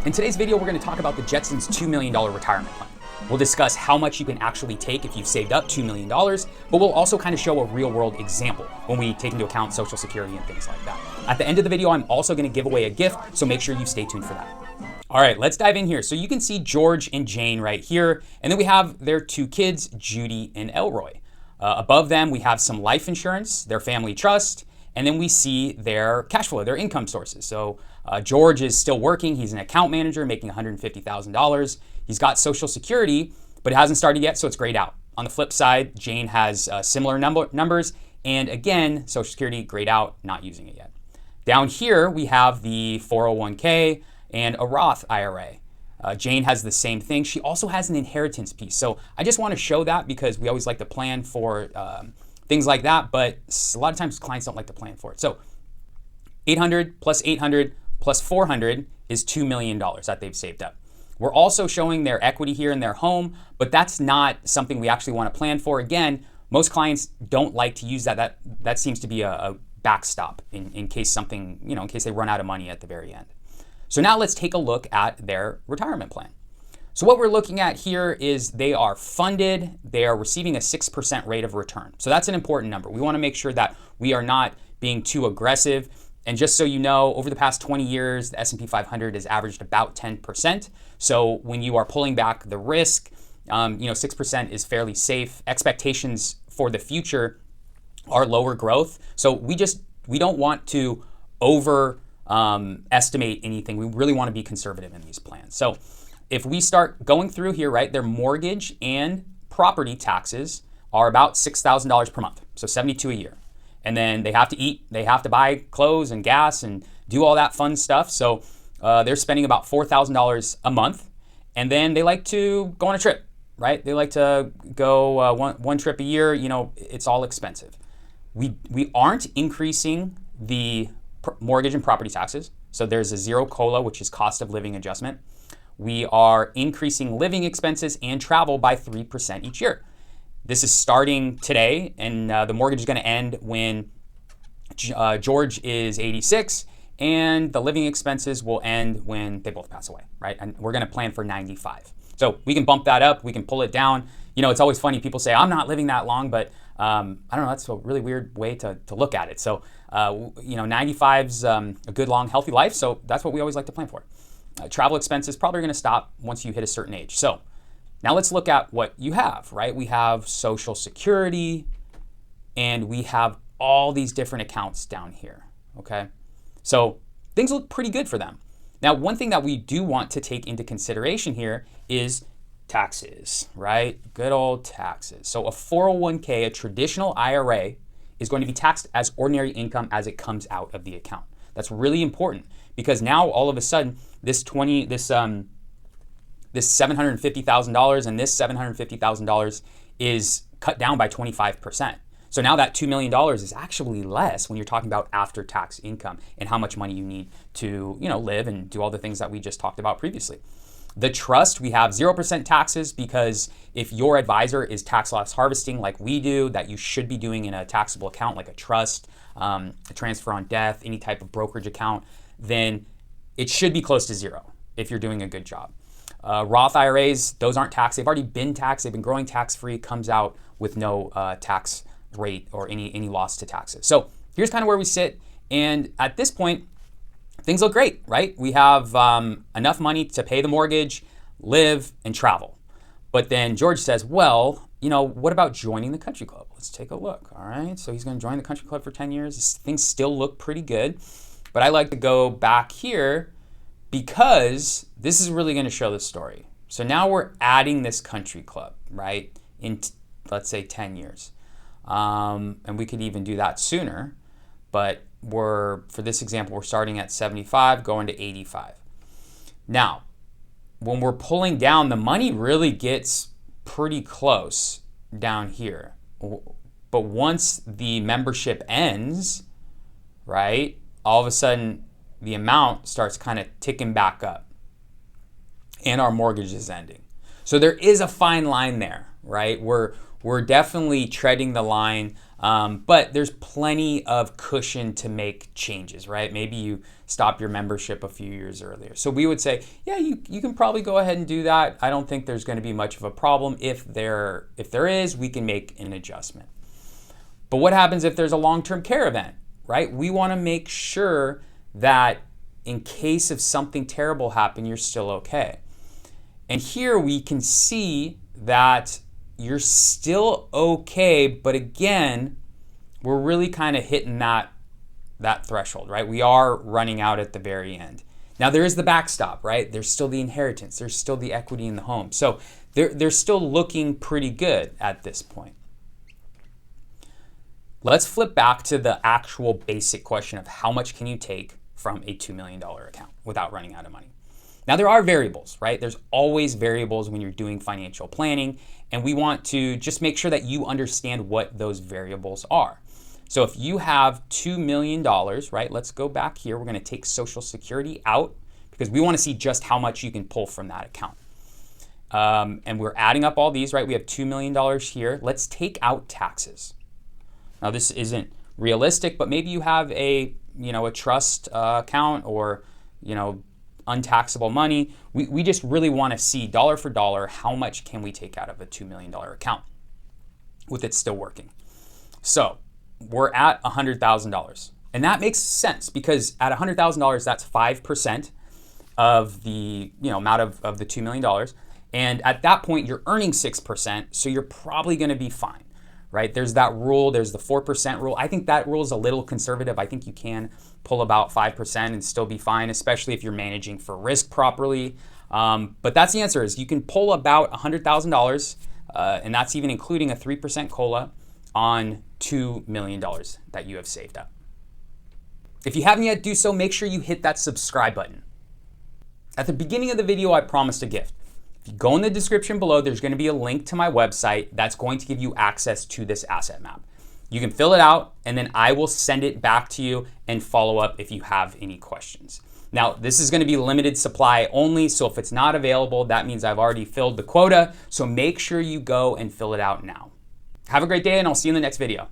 In today's video, we're going to talk about the Jetsons' $2 million retirement plan. We'll discuss how much you can actually take if you've saved up $2 million, but we'll also kind of show a real world example when we take into account Social Security and things like that. At the end of the video, I'm also going to give away a gift, so make sure you stay tuned for that. All right, let's dive in here. So you can see George and Jane right here, and then we have their two kids, Judy and Elroy. Above them, we have some life insurance, their family trust, and then we see their cash flow, their income sources. So George is still working. He's an account manager making $150,000. He's got Social Security, but it hasn't started yet, so it's grayed out. On the flip side, Jane has similar numbers, and again, Social Security grayed out, not using it yet. Down here, we have the 401k and a Roth IRA. Jane has the same thing. She also has an inheritance piece. So I just want to show that because we always like to plan for things like that, but a lot of times clients don't like to plan for it. So 800 plus 800 plus 400 is $2 million that they've saved up. We're also showing their equity here in their home, but that's not something we actually want to plan for. Again, most clients don't like to use that. That seems to be a backstop in case something, in case they run out of money at the very end. So now let's take a look at their retirement plan. So what we're looking at here is they are funded, they are receiving a 6% rate of return. So that's an important number. We want to make sure that we are not being too aggressive. And just so you know, over the past 20 years, the S&P 500 has averaged about 10%. So when you are pulling back the risk, 6% is fairly safe. Expectations for the future are lower growth. So we don't want to estimate anything. We really want to be conservative in these plans. So if we start going through here, right, their mortgage and property taxes are about $6,000 per month. So $72 a year. And then they have to eat, they have to buy clothes and gas and do all that fun stuff. So they're spending about $4,000 a month. And then they like to go on a trip, right? They like to go one trip a year. It's all expensive. We aren't increasing the mortgage and property taxes. So there's a zero COLA, which is cost of living adjustment. We are increasing living expenses and travel by 3% each year. This is starting today, and the mortgage is going to end when George is 86, and the living expenses will end when they both pass away, right? And we're going to plan for 95. So we can bump that up, we can pull it down. It's always funny, people say, I'm not living that long, but I don't know, that's a really weird way to look at it. So, 95's a good, long, healthy life, so that's what we always like to plan for. Travel expenses probably going to stop once you hit a certain age. So now let's look at what you have, right? We have Social Security, and we have all these different accounts down here, okay? So things look pretty good for them. Now, one thing that we do want to take into consideration here is taxes, right? Good old taxes. So a 401k, a traditional IRA, is going to be taxed as ordinary income as it comes out of the account. That's really important because now all of a sudden this $750,000 and this $750,000 is cut down by 25%. So now that $2 million is actually less when you're talking about after-tax income and how much money you need to, live and do all the things that we just talked about previously. The trust, we have 0% taxes because if your advisor is tax loss harvesting like we do, that you should be doing in a taxable account like a trust, a transfer on death, any type of brokerage account, then it should be close to zero if you're doing a good job. Roth IRAs, those aren't taxed. They've already been taxed. They've been growing tax-free, comes out with no tax rate or any loss to taxes. So here's kind of where we sit. And at this point, things look great, right? We have enough money to pay the mortgage, live, and travel. But then George says, well, what about joining the country club? Let's take a look, all right? So he's going to join the country club for 10 years. Things still look pretty good. But I like to go back here because this is really going to show the story. So now we're adding this country club, right, in, let's say, 10 years. And we could even do that sooner. But for this example, we're starting at 75, going to 85. Now, when we're pulling down, the money really gets pretty close down here. But once the membership ends, right, all of a sudden the amount starts kind of ticking back up and our mortgage is ending. So there is a fine line there, right? We're definitely treading the line. But there's plenty of cushion to make changes, right? Maybe you stop your membership a few years earlier. So we would say, yeah, you can probably go ahead and do that. I don't think there's going to be much of a problem. If there is, we can make an adjustment. But what happens if there's a long-term care event, right? We want to make sure that in case of something terrible happen, you're still okay. And here we can see that you're still okay, but again, we're really kind of hitting that threshold, right? We are running out at the very end. Now there is the backstop, right? There's still the inheritance. There's still the equity in the home. So they're still looking pretty good at this point. Let's flip back to the actual basic question of how much can you take from a $2 million account without running out of money. Now there are variables, right? There's always variables when you're doing financial planning, and we want to just make sure that you understand what those variables are. So if you have $2 million, right? Let's go back here. We're going to take Social Security out because we want to see just how much you can pull from that account. And we're adding up all these, right? We have $2 million here. Let's take out taxes. Now this isn't realistic, but maybe you have a trust account or, untaxable money. We just really want to see dollar for dollar how much can we take out of a $2 million account with it still working. So we're at $100,000, and that makes sense because at $100,000 that's 5% of the amount of the $2 million, and at that point you're earning 6%, so you're probably going to be fine. Right? There's that rule, there's the 4% rule. I think that rule is a little conservative. I think you can pull about 5% and still be fine, especially if you're managing for risk properly. But that's the answer, is you can pull about $100,000, and that's even including a 3% COLA on $2 million that you have saved up. If you haven't yet, do so. Make sure you hit that subscribe button. At the beginning of the video, I promised a gift. If you go in the description below, there's going to be a link to my website that's going to give you access to this asset map. You can fill it out, and then I will send it back to you and follow up if you have any questions. Now, this is going to be limited supply only, so if it's not available, that means I've already filled the quota, so make sure you go and fill it out now. Have a great day, and I'll see you in the next video.